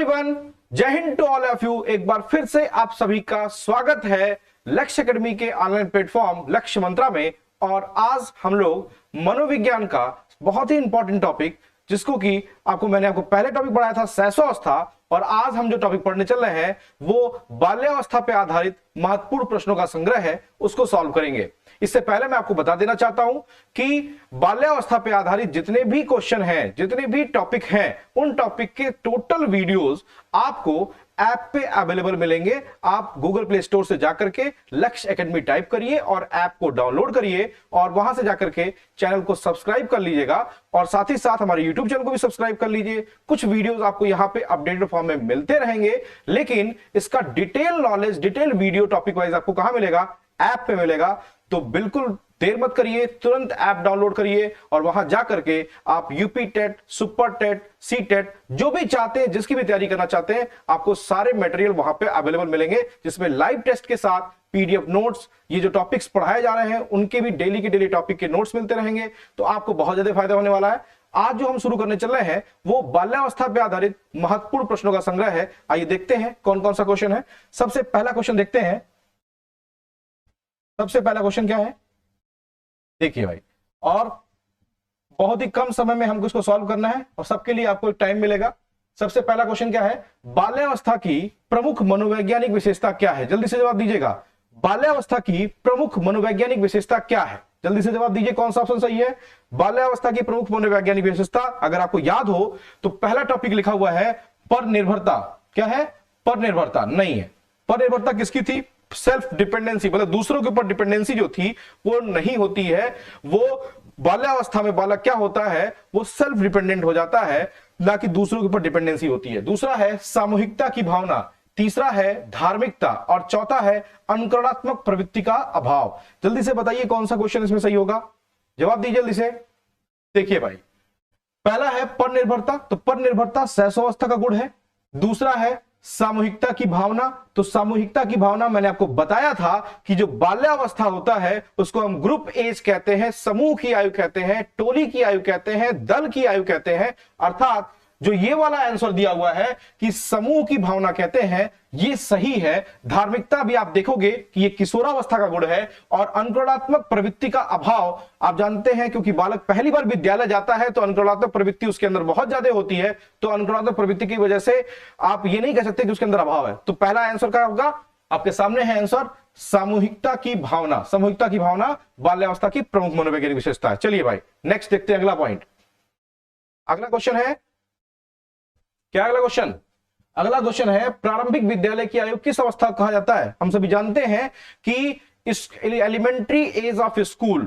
Everyone, जय हिंद to all of you. एक बार फिर से आप सभी का स्वागत है लक्ष्य एकेडमी के ऑनलाइन प्लेटफॉर्म लक्ष्य मंत्रा में। और आज हम लोग मनोविज्ञान का बहुत ही इंपॉर्टेंट टॉपिक, जिसको कि मैंने आपको पहले टॉपिक पढ़ाया था शैशवावस्था, और आज हम जो टॉपिक पढ़ने चल रहे हैं वो बाल्यावस्था पे आधारित महत्वपूर्ण प्रश्नों का संग्रह है, उसको सॉल्व करेंगे। इससे पहले मैं आपको बता देना चाहता हूं कि बाल्यावस्था पे आधारित जितने भी क्वेश्चन हैं, जितने भी टॉपिक हैं, उन टॉपिक के टोटल वीडियोस आपको ऐप पे अवेलेबल मिलेंगे। आप गूगल प्ले स्टोर से जाकर के लक्ष्य एकेडमी टाइप करिए और ऐप को डाउनलोड करिए और वहां से जाकर के चैनल को सब्सक्राइब कर लीजिएगा और साथ ही साथ हमारे यूट्यूब चैनल को भी सब्सक्राइब कर लीजिए। कुछ वीडियोस आपको यहां पे अपडेटेड फॉर्म में मिलते रहेंगे, लेकिन इसका detail knowledge, detail video topic wise आपको कहां मिलेगा? ऐप पे मिलेगा। तो बिल्कुल देर मत करिए, तुरंत ऐप डाउनलोड करिए और वहां जाकर के आप UP TET, super TET, C TET, जो भी चाहते हैं, जिसकी भी तैयारी करना चाहते हैं, आपको सारे मटेरियल वहां पे अवेलेबल मिलेंगे, जिसमें लाइव टेस्ट के साथ पीडीएफ नोट्स, ये जो टॉपिक्स पढ़ाए जा रहे हैं उनके भी डेली के डेली टॉपिक के नोट्स मिलते रहेंगे। तो आपको बहुत ज्यादा फायदा होने वाला है। आज जो हम शुरू करने चल रहे हैं वो बाल्यावस्था पे आधारित महत्वपूर्ण प्रश्नों का संग्रह है। आइए देखते हैं कौन कौन सा क्वेश्चन है। सबसे पहला क्वेश्चन देखते हैं। सबसे पहला क्वेश्चन क्या है, देखिए भाई, और बहुत ही कम समय में हमको इसको सॉल्व करना है और सबके लिए आपको एक टाइम मिलेगा। सबसे पहला क्वेश्चन क्या है? बाल्यावस्था की प्रमुख मनोवैज्ञानिक विशेषता क्या है? जल्दी से जवाब दीजिएगा। बाल्यावस्था की प्रमुख मनोवैज्ञानिक विशेषता क्या है? जल्दी से जवाब दीजिए, कौन सा ऑप्शन सही है? बाल्यावस्था की प्रमुख मनोवैज्ञानिक विशेषता, अगर आपको याद हो तो पहला टॉपिक लिखा हुआ है पर निर्भरता। क्या है? पर निर्भरता नहीं है। पर निर्भरता किसकी थी? सेल्फ डिपेंडेंसी, मतलब दूसरों के ऊपर डिपेंडेंसी जो थी वो नहीं होती है। वो बाल्यावस्था में बालक क्या होता है, वो सेल्फ डिपेंडेंट हो जाता है, ना कि दूसरों के ऊपर डिपेंडेंसी होती है। दूसरा है सामूहिकता की भावना, तीसरा है धार्मिकता और चौथा है अनुकरणात्मक प्रवृत्ति का अभाव। जल्दी से बताइए कौन सा क्वेश्चन इसमें सही होगा? जवाब दीजिए जल्दी से। देखिए भाई, पहला है पर निर्भरता, तो पर निर्भरता शैशवावस्था का गुण है। दूसरा है सामूहिकता की भावना, तो सामूहिकता की भावना मैंने आपको बताया था कि जो बाल्यावस्था होता है उसको हम ग्रुप एज कहते हैं, समूह की आयु कहते हैं, टोली की आयु कहते हैं, दल की आयु कहते हैं। अर्थात जो ये वाला आंसर दिया हुआ है कि समूह की भावना कहते हैं, ये सही है। धार्मिकता भी आप देखोगे कि ये किशोरावस्था का गुण है। और अनुकरणात्मक प्रवृत्ति का अभाव आप जानते हैं, क्योंकि बालक पहली बार विद्यालय जाता है तो अनुकरणात्मक प्रवृत्ति उसके अंदर बहुत ज्यादा होती है। तो अनुकरणात्मक प्रवृत्ति की वजह से आप ये नहीं कह सकते कि उसके अंदर अभाव है। तो पहला आंसर क्या होगा? आपके सामने है आंसर, सामूहिकता की भावना। सामूहिकता की भावना बाल्यावस्था की प्रमुख मनोवैज्ञानिक विशेषता है। चलिए भाई नेक्स्ट देखते हैं अगला पॉइंट। अगला क्वेश्चन है क्या? अगला क्वेश्चन है प्रारंभिक विद्यालय की आयु किस अवस्था को कहा जाता है? हम सभी जानते हैं कि इस एलिमेंट्री एज ऑफ स्कूल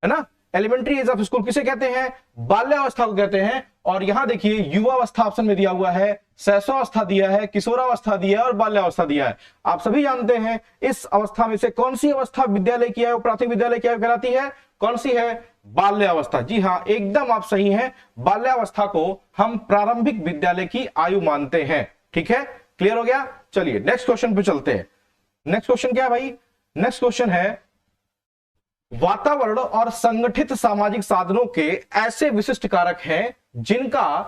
है ना, एलिमेंट्री एज ऑफ स्कूल किसे कहते हैं? बाल्यावस्था को कहते हैं। और यहां देखिए युवावस्था ऑप्शन में दिया हुआ है, शैशवावस्था दिया है, किशोरावस्था दिया है और बाल्यावस्था दिया है। आप सभी जानते हैं इस अवस्था में से कौन सी अवस्था विद्यालय की आयु, प्राथमिक विद्यालय की आयु कहलाती है? कौन सी है? बाल्यावस्था। जी हां, एकदम आप सही हैं। बाल्यावस्था को हम प्रारंभिक विद्यालय की आयु मानते हैं। ठीक है, क्लियर हो गया? चलिए नेक्स्ट क्वेश्चन पे चलते हैं। नेक्स्ट क्वेश्चन क्या है भाई? नेक्स्ट क्वेश्चन है वातावरण और संगठित सामाजिक साधनों के ऐसे विशिष्ट कारक हैं जिनका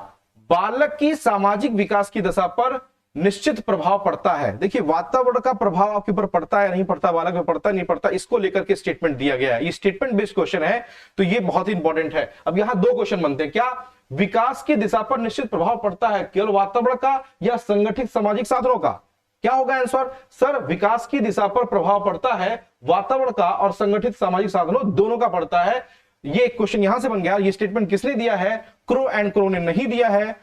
बालक की सामाजिक विकास की दशा पर निश्चित प्रभाव पड़ता है। देखिए, वातावरण का प्रभाव आपके ऊपर पड़ता है नहीं पड़ता, बालक में पड़ता नहीं पड़ता, इसको लेकर के स्टेटमेंट दिया गया है। ये स्टेटमेंट बेस्ड क्वेश्चन है, तो ये बहुत ही इंपॉर्टेंट है। अब यहां दो क्वेश्चन बनते हैं। क्या विकास की दिशा पर निश्चित प्रभाव पड़ता है केवल वातावरण का या संगठित सामाजिक साधनों का? क्या होगा आंसर? सर, विकास की दिशा पर प्रभाव पड़ता है वातावरण का और संगठित सामाजिक साधनों दोनों का पड़ता है। ये क्वेश्चन यहां से बन गया। ये स्टेटमेंट किसने दिया है? क्रो एंड क्रो ने नहीं दिया है,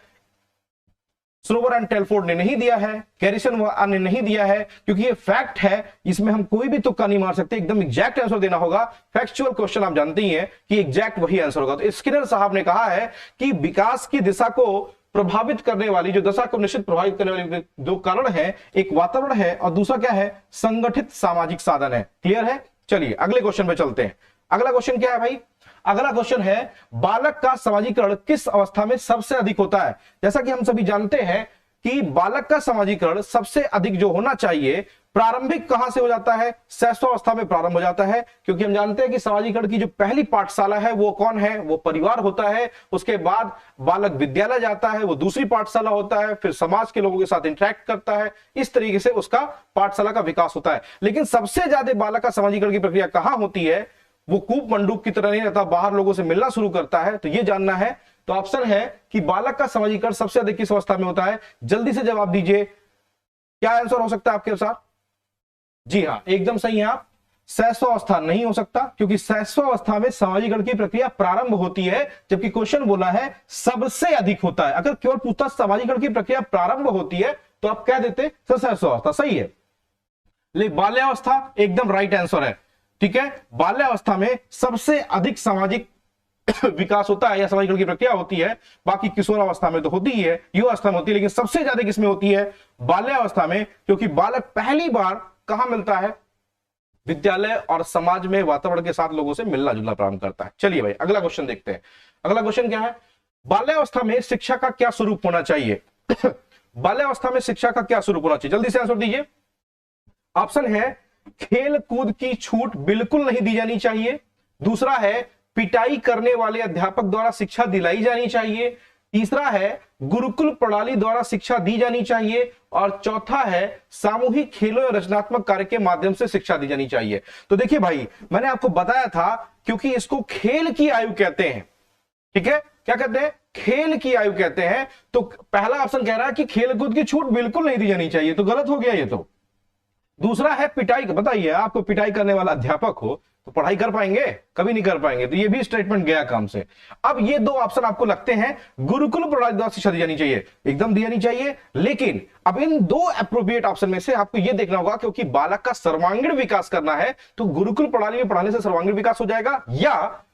स्नोवर एंड टेलफोर्ड ने नहीं दिया है, कैरिसन ने नहीं दिया है, क्योंकि ये फैक्ट है। इसमें हम कोई भी तुक्का नहीं मार सकते, एकदम एग्जैक्ट आंसर देना होगा। फैक्चुअल क्वेश्चन आप जानते ही हैं कि एग्जैक्ट वही आंसर होगा। तो स्किनर साहब ने कहा है कि विकास की दिशा को प्रभावित करने वाली, जो दशा को निश्चित प्रभावित करने वाली दो कारण है, एक वातावरण है और दूसरा क्या है? संगठित सामाजिक साधन है। क्लियर है? चलिए अगले क्वेश्चन पे चलते हैं। अगला क्वेश्चन क्या है भाई? अगला क्वेश्चन है बालक का सामाजिकरण किस अवस्था में सबसे अधिक होता है? जैसा कि हम सभी जानते हैं कि बालक का समाजीकरण सबसे अधिक जो होना चाहिए प्रारंभिक कहां से हो जाता है, शैशवावस्था में प्रारंभ हो जाता है, क्योंकि हम जानते हैं कि समाजीकरण की जो पहली पाठशाला है वो कौन है, वो परिवार होता है। उसके बाद बालक विद्यालय जाता है, वो दूसरी पाठशाला होता है, फिर समाज के लोगों के साथ इंटरेक्ट करता है, इस तरीके से उसका पाठशाला का विकास होता है। लेकिन सबसे ज्यादा बालक का समाजीकरण की प्रक्रिया कहां होती है, वो कूप मंडूक की तरह नहीं रहता, बाहर लोगों से मिलना शुरू करता है। तो ये जानना है, तो ऑप्शन है कि बालक का समाजीकरण सबसे अधिक किस अवस्था में होता है। जल्दी से जवाब दीजिए, क्या आंसर हो सकता है आपके अनुसार? जी हाँ, एकदम सही है आप। शैशवावस्था नहीं हो सकता, क्योंकि शैशवावस्था में समाजीकरण की प्रक्रिया प्रारंभ होती है, जबकि क्वेश्चन बोला है सबसे अधिक होता है। अगर केवल पूछता समाजीकरण की प्रक्रिया प्रारंभ होती है तो आप कह देते शैशवावस्था, सही है। लेकिन बाल्यावस्था एकदम राइट आंसर है, ठीक है। बाल्यावस्था में सबसे अधिक सामाजिक विकास होता है या समाजीकरण की प्रक्रिया होती है। बाकी किशोरावस्था में तो होती ही है, युवावस्था में होती है, लेकिन सबसे ज्यादा किसमें होती है, बाल्यावस्था में, क्योंकि बालक पहली बार कहां मिलता है, विद्यालय और समाज में वातावरण के साथ लोगों से मिलना जुलना प्रारंभ करता है। चलिए भाई अगला क्वेश्चन देखते हैं। अगला क्वेश्चन क्या है, बाल्यावस्था में शिक्षा का क्या स्वरूप होना चाहिए? बाल्यावस्था में शिक्षा का क्या स्वरूप होना चाहिए, जल्दी से आंसर दीजिए। ऑप्शन है खेल कूद की छूट बिल्कुल नहीं दी जानी चाहिए, दूसरा है पिटाई करने वाले अध्यापक द्वारा शिक्षा दिलाई जानी चाहिए, तीसरा है गुरुकुल प्रणाली द्वारा शिक्षा दी जानी चाहिए, और चौथा है सामूहिक खेलों या रचनात्मक कार्य के माध्यम से शिक्षा दी जानी चाहिए। तो देखिए भाई, मैंने आपको बताया था, क्योंकि इसको खेल की आयु कहते हैं, ठीक है, क्या कहते हैं, खेल की आयु कहते हैं। तो पहला ऑप्शन कह रहा है कि खेलकूद की छूट बिल्कुल नहीं दी जानी चाहिए, तो गलत हो गया ये तो। दूसरा है पिटाई, बताइए आपको पिटाई करने वाला अध्यापक हो तो पढ़ाई कर पाएंगे, कभी नहीं कर पाएंगे, तो ये भी स्टेटमेंट गया काम से। अब ये दो ऑप्शन आपको लगते हैं गुरुकुल प्रणाली द्वारा शिक्षा दी जानी चाहिए, एकदम दी जानी चाहिए। लेकिन अब इन दो अप्रोप्रिएट ऑप्शन में से आपको ये देखना होगा, क्योंकि बालक का सर्वांगीण विकास करना है, तो गुरुकुल प्रणाली में पढ़ाने से सर्वांगीण विकास हो जाएगा, या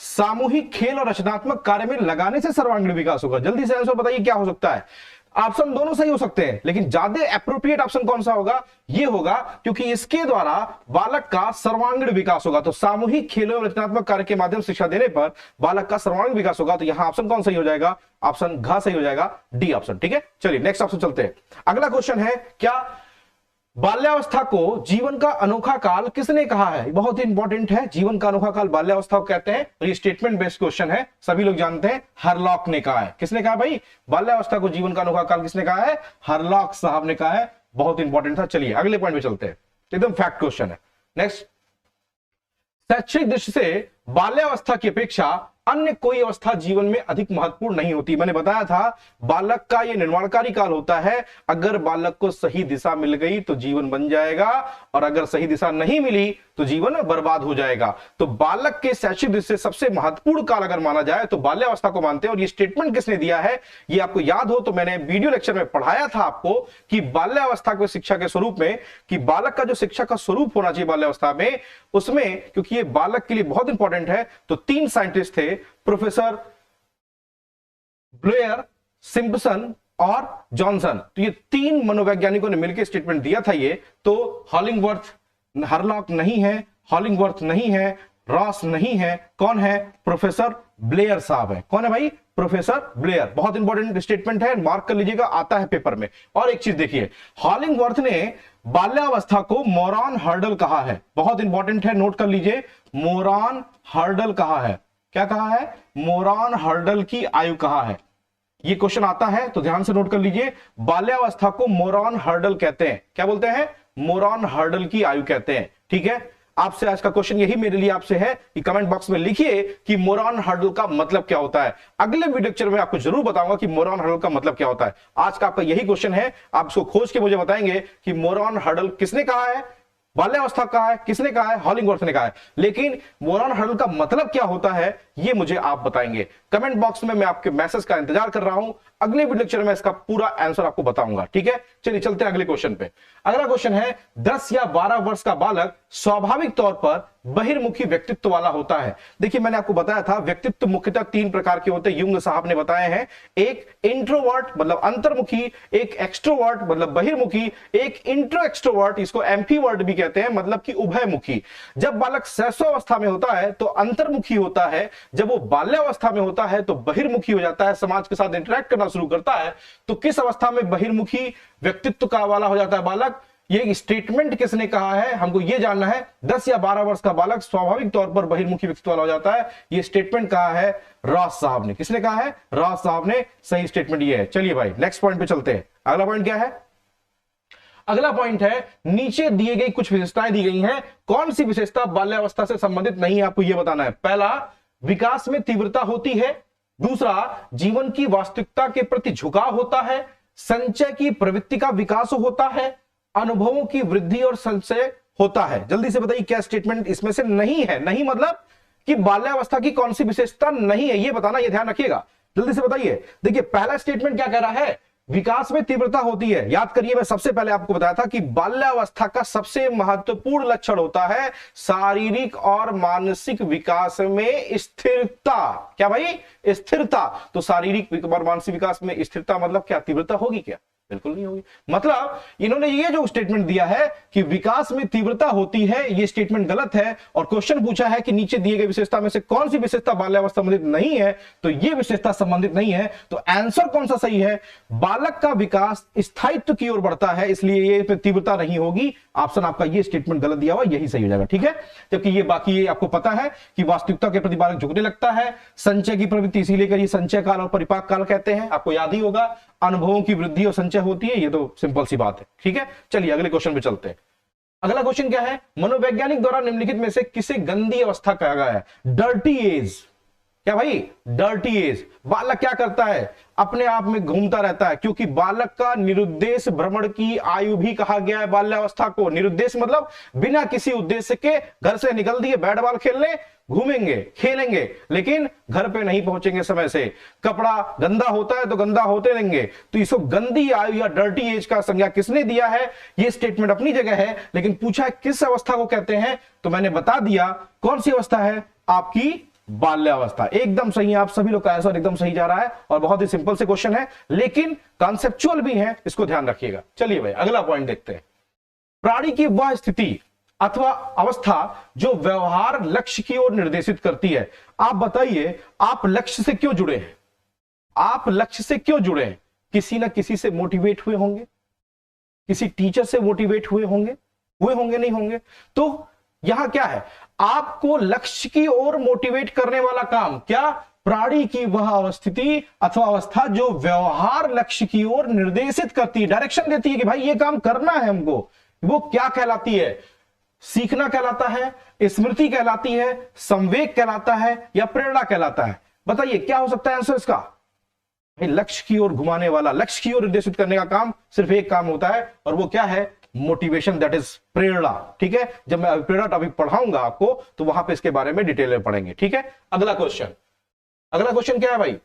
सामूहिक खेल और रचनात्मक कार्य में लगाने से सर्वांगीण विकास होगा। जल्दी से आंसर बताइए क्या हो सकता है। ऑप्शन दोनों सही हो सकते हैं, लेकिन ज्यादा एप्रोप्रिएट ऑप्शन कौन सा होगा, ये होगा, क्योंकि इसके द्वारा बालक का सर्वांगीण विकास होगा। तो सामूहिक खेलों और रचनात्मक कार्य के माध्यम से शिक्षा देने पर बालक का सर्वांगीण विकास होगा। तो यहां ऑप्शन कौन सही हो जाएगा, ऑप्शन घ सही हो जाएगा, डी ऑप्शन, ठीक है। चलिए नेक्स्ट ऑप्शन चलते हैं। अगला क्वेश्चन है, क्या बाल्यावस्था को जीवन का अनोखा काल किसने कहा है? बहुत ही इंपॉर्टेंट है, जीवन का अनोखा काल बाल्यावस्था को कहते हैं, और ये स्टेटमेंट बेस्ड क्वेश्चन है, सभी लोग जानते हैं, हरलॉक ने कहा है। किसने कहा भाई, बाल्यावस्था को जीवन का अनोखा काल किसने कहा है, हरलॉक साहब ने कहा है। बहुत इंपॉर्टेंट था। चलिए अगले पॉइंट पे चलते हैं, एकदम फैक्ट क्वेश्चन है। नेक्स्ट, शैक्षणिक दृष्टि से बाल्यावस्था की अपेक्षा अन्य कोई अवस्था जीवन में अधिक महत्वपूर्ण नहीं होती। मैंने बताया था, बालक का यह निर्माणकारी काल होता है, अगर बालक को सही दिशा मिल गई तो जीवन बन जाएगा, और अगर सही दिशा नहीं मिली तो जीवन बर्बाद हो जाएगा। तो बालक के शैक्षिक दृष्टि से सबसे महत्वपूर्ण काल अगर माना जाए तो बाल्यावस्था को मानते हैं। और ये स्टेटमेंट किसने दिया है, ये आपको याद हो तो मैंने वीडियो लेक्चर में पढ़ाया था आपको कि बाल्यावस्था को शिक्षा के स्वरूप में, कि बालक का जो शिक्षा का स्वरूप होना चाहिए बाल्यावस्था में, उसमें क्योंकि ये बालक के लिए बहुत इंपॉर्टेंट है, तो 3 साइंटिस्ट थे, प्रोफेसर ब्लेयर, सिम्पसन और जॉनसन। तो ये 3 मनोवैज्ञानिकों ने मिलकर स्टेटमेंट दिया था ये। तो हॉलिंगवर्थ, हरलॉक नहीं है, हॉलिंगवर्थ नहीं है, रॉस नहीं है, कौन है, प्रोफेसर ब्लेयर साहब है। कौन है भाई, प्रोफेसर ब्लेयर। बहुत इंपॉर्टेंट स्टेटमेंट है, मार्क कर लीजिएगा, आता है पेपर में। और एक चीज देखिए, हॉलिंगवर्थ ने बाल्यावस्था को मोरॉन हर्डल कहा है, बहुत इंपॉर्टेंट है, नोट कर लीजिए, मोरॉन हर्डल कहा है। क्या कहा है, मोरॉन हर्डल की आयु कहा है। ये क्वेश्चन आता है तो ध्यान से नोट कर लीजिए, बाल्यावस्था को मोरॉन हर्डल कहते हैं। क्या बोलते हैं, मोरॉन हर्डल की आयु कहते हैं, ठीक है। आपसे आज का क्वेश्चन यही मेरे लिए आपसे है कि कमेंट बॉक्स में लिखिए कि मोरॉन हर्डल का मतलब क्या होता है। अगले वीडियो लेक्चर में आपको जरूर बताऊंगा कि मोरॉन हर्डल का मतलब क्या होता है। आज का आपका यही क्वेश्चन है, आप इसको खोज के मुझे बताएंगे कि मोरॉन हर्डल किसने कहा है, बाल्यावस्था कहा है, किसने कहा है, हॉलिंगवर्थ ने कहा है, लेकिन मोरॉन हर्डल का मतलब क्या होता है ये मुझे आप बताएंगे। कमेंट बॉक्स में मैं आपके मैसेज का इंतजार कर रहा हूं, अगले वीडियो लेक्चर में इसका पूरा आंसर आपको बताऊंगा, ठीक है। चलिए चलते हैं अगले क्वेश्चन पे। अगला क्वेश्चन है, 10 या 12 वर्ष का बालक स्वाभाविक तौर पर बहिर्मुखी व्यक्तित्व वाला होता है। देखिए मैंने आपको बताया था, व्यक्तित्व मुख्यतः 3 प्रकार के होते हैं, युंग साहब ने बताए हैं। एक इंट्रोवर्ट मतलब अंतर्मुखी, एक एक्सट्रोवर्ट मतलब बहिर्मुखी, एक इंट्रो एक्सट्रोवर्ट, इसको एम्फीवर्ट भी कहते हैं, मतलब कि उभयमुखी। जब बालक शैशवावस्था में होता है तो अंतर्मुखी होता है, जब वो बाल्यावस्था में होता है तो बहिर्मुखी हो जाता है, समाज के साथ इंटरेक्ट करना करना शुरू करता है तो किस अवस्था में बहिर्मुखी व्यक्तित्व का वाला हो जाता है बालक? ये स्टेटमेंट किसने कहा है, हमको ये जानना है। 10 या 12 वर्ष का बालक स्वाभाविक तौर पर बहिर्मुखी व्यक्तित्व वाला हो जाता है, ये स्टेटमेंट कहा है रॉस साहब ने। किसने कहा है? रॉस साहब ने। सही स्टेटमेंट ये है। चलिए भाई नेक्स्ट पॉइंट पे चलते हैं। अगला पॉइंट क्या है? अगला पॉइंट है, नीचे दिए गई कुछ विशेषताएं दी गई हैं, कौन सी विशेषता बाल्यावस्था से संबंधित नहीं है, आपको यह बताना है। पहला, विकास में तीव्रता होती है। दूसरा, जीवन की वास्तविकता के प्रति झुकाव होता है। संचय की प्रवृत्ति का विकास होता है। अनुभवों की वृद्धि और संचय होता है। जल्दी से बताइए क्या स्टेटमेंट इसमें से नहीं है? नहीं मतलब कि बाल्यावस्था की कौन सी विशेषता नहीं है, यह बताना, यह ध्यान रखिएगा। जल्दी से बताइए। देखिए पहला स्टेटमेंट क्या कह रहा है? विकास में तीव्रता होती है। याद करिए, मैं सबसे पहले आपको बताया था कि बाल्यावस्था का सबसे महत्वपूर्ण लक्षण होता है शारीरिक और मानसिक विकास में स्थिरता। क्या भाई? स्थिरता। तो शारीरिक और मानसिक विकास में स्थिरता मतलब क्या? तीव्रता होगी क्या? बिल्कुल नहीं होगी। मतलब इन्होंने ये जो स्टेटमेंट दिया है कि विकास में तीव्रता होती है, ये स्टेटमेंट गलत है। और क्वेश्चन पूछा है कि नीचे दिए गए विशेषता में से कौन सी विशेषता बाल्यावस्था संबंधित नहीं है, तो ये विशेषता संबंधित नहीं है। तो आंसर कौन सा सही है? बालक का विकास स्थायित्व की ओर बढ़ता है, इसलिए ये तीव्रता नहीं होगी। ऑप्शन आपका ये स्टेटमेंट गलत दिया हुआ, यही सही हो जाएगा। ठीक है, जबकि ये बाकी ये आपको पता है कि वास्तविकता के प्रति बालक झुकने लगता है। संचय की प्रवृत्ति इसीलिए करिए संचय काल और परिपाक काल कहते हैं, आपको याद ही होगा। अनुभवों की वृद्धि और संचय होती है, ये तो सिंपल सी बात है। ठीक है, चलिए अगले क्वेश्चन पे चलते हैं। अगला क्वेश्चन क्या है? मनोवैज्ञानिक द्वारा निम्नलिखित में से किसे गंदी अवस्था कहा गया है? Dirty age. क्या भाई? Dirty age. बालक क्या करता है? अपने आप में घूमता रहता है, क्योंकि बालक का निरुद्देश्य भ्रमण की आयु भी कहा गया है बाल्यावस्था को। निरुद्देश्य मतलब बिना किसी उद्देश्य के घर से निकल दिए, बैट बॉल खेलने, घूमेंगे, खेलेंगे, लेकिन घर पे नहीं पहुंचेंगे समय से। कपड़ा गंदा होता है तो गंदा होते रहेंगे। तो इसको गंदी आयु या डर्टी एज का संज्ञा किसने दिया है? ये स्टेटमेंट अपनी जगह है, लेकिन पूछा है किस अवस्था को कहते हैं, तो मैंने बता दिया कौन सी अवस्था है आपकी? बाल्यावस्था। एकदम सही है, आप सभी लोग का आंसर एकदम सही जा रहा है और बहुत ही सिंपल से क्वेश्चन है, लेकिन कॉन्सेप्चुअल भी है, इसको ध्यान रखिएगा। चलिए भाई अगला पॉइंट देखते हैं। प्राणी की वह स्थिति अथवा अवस्था जो व्यवहार लक्ष्य की ओर निर्देशित करती है। आप बताइए, आप लक्ष्य से क्यों जुड़े हैं? आप लक्ष्य से क्यों जुड़े हैं? किसी ना किसी से मोटिवेट हुए होंगे, किसी टीचर से मोटिवेट हुए होंगे, नहीं होंगे? तो यहां क्या है? आपको लक्ष्य की ओर मोटिवेट करने वाला काम क्या? प्राणी की वह अवस्थिति अथवा अवस्था जो व्यवहार लक्ष्य की ओर निर्देशित करती है, डायरेक्शन देती है कि भाई ये काम करना है हमको। वो क्या कहलाती है? सीखना कहलाता है, स्मृति कहलाती है, संवेग कहलाता है, या प्रेरणा कहलाता है? बताइए क्या हो सकता है आंसर इसका? लक्ष्य की ओर घुमाने वाला, लक्ष्य की ओर निर्देशित करने का काम सिर्फ एक काम होता है, और वो क्या है? मोटिवेशन, दैट इज प्रेरणा। ठीक है, जब मैं प्रेरणा टॉपिक पढ़ाऊंगा आपको तो वहां पे इसके बारे में डिटेल में पढ़ेंगे। ठीक है, अगला क्वेश्चन क्या है भाई?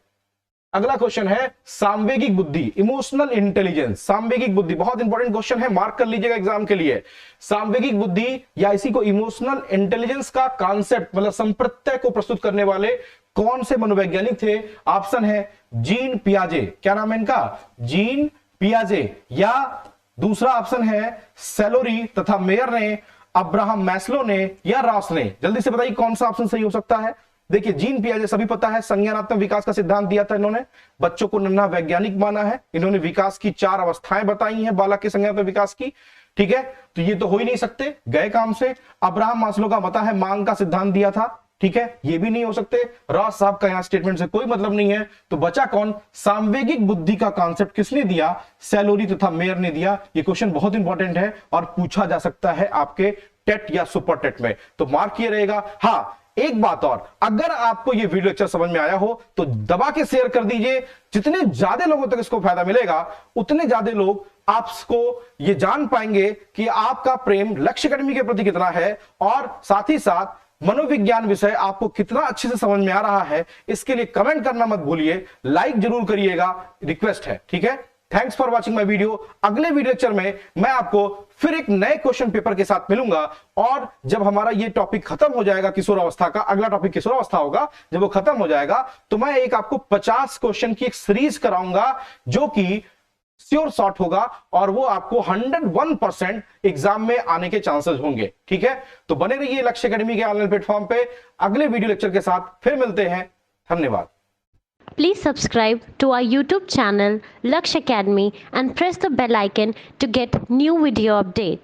अगला क्वेश्चन है सांवेगिक बुद्धि, इमोशनल इंटेलिजेंस। सांवेगिक बुद्धि बहुत इंपॉर्टेंट क्वेश्चन है, मार्क कर लीजिएगा एग्जाम के लिए। सांवेगिक बुद्धि या इसी को इमोशनल इंटेलिजेंस का कॉन्सेप्ट मतलब संप्रत्यय को प्रस्तुत करने वाले कौन से मनोवैज्ञानिक थे? ऑप्शन है जीन पियाजे। क्या नाम है इनका? जीन पियाजे। या दूसरा ऑप्शन है सैलोरी तथा मेयर ने, अब्राहम मैस्लो ने, या रॉस ने। जल्दी से बताइए कौन सा ऑप्शन सही हो सकता है? देखिए जीन पियाजे सभी पता है, संज्ञानात्मक विकास का सिद्धांत दिया था इन्होंने, बच्चों को नन्हा वैज्ञानिक माना है, इन्होंने विकास की 4 अवस्थाएं बताई हैं बालक के संज्ञानात्मक विकास की। ठीक है, तो ये तो हो ही नहीं सकते, गए काम से। अब्राहम मास्लो का पता है, मांग का सिद्धांत दिया था। ठीक है, ये भी नहीं हो सकते। रॉस साहब का यहां स्टेटमेंट से कोई मतलब नहीं है। तो बचा कौन? सांवेगिक बुद्धि का कॉन्सेप्ट किसने दिया? सैलोरी तथा मेयर ने दिया। ये क्वेश्चन बहुत इंपॉर्टेंट है और पूछा जा सकता है आपके टेट या सुपर टेट में, तो मार्क किया रहेगा। हाँ, एक बात और, अगर आपको ये वीडियो लेक्चर समझ में आया हो तो दबा के शेयर कर दीजिए। जितने ज्यादा लोगों तक इसको फायदा मिलेगा उतने ज्यादा लोग आपको ये जान पाएंगे कि आपका प्रेम लक्ष्य अकेडमी के प्रति कितना है, और साथ ही साथ मनोविज्ञान विषय आपको कितना अच्छे से समझ में आ रहा है। इसके लिए कमेंट करना मत भूलिए, लाइक जरूर करिएगा, रिक्वेस्ट है। ठीक है, thanks for watching my video. अगले वीडियो लेक्चर में मैं आपको फिर एक नए क्वेश्चन पेपर के साथ मिलूंगा, और जब हमारा ये टॉपिक खत्म हो जाएगा किशोरावस्था का, अगला टॉपिक किशोरावस्था होगा, जब वो खत्म हो जाएगा तो मैं एक आपको 50 क्वेश्चन की एक सीरीज कराऊंगा जो कि श्योर शॉट होगा, और वो आपको 101% एग्जाम में आने के चांसेस होंगे। ठीक है, तो बने रहिए लक्ष्य अकेडमी के ऑनलाइन प्लेटफॉर्म पे। अगले वीडियो लेक्चर के साथ फिर मिलते हैं। धन्यवाद। Please subscribe to our YouTube channel Laksh Academy and press the bell icon to get new video updates.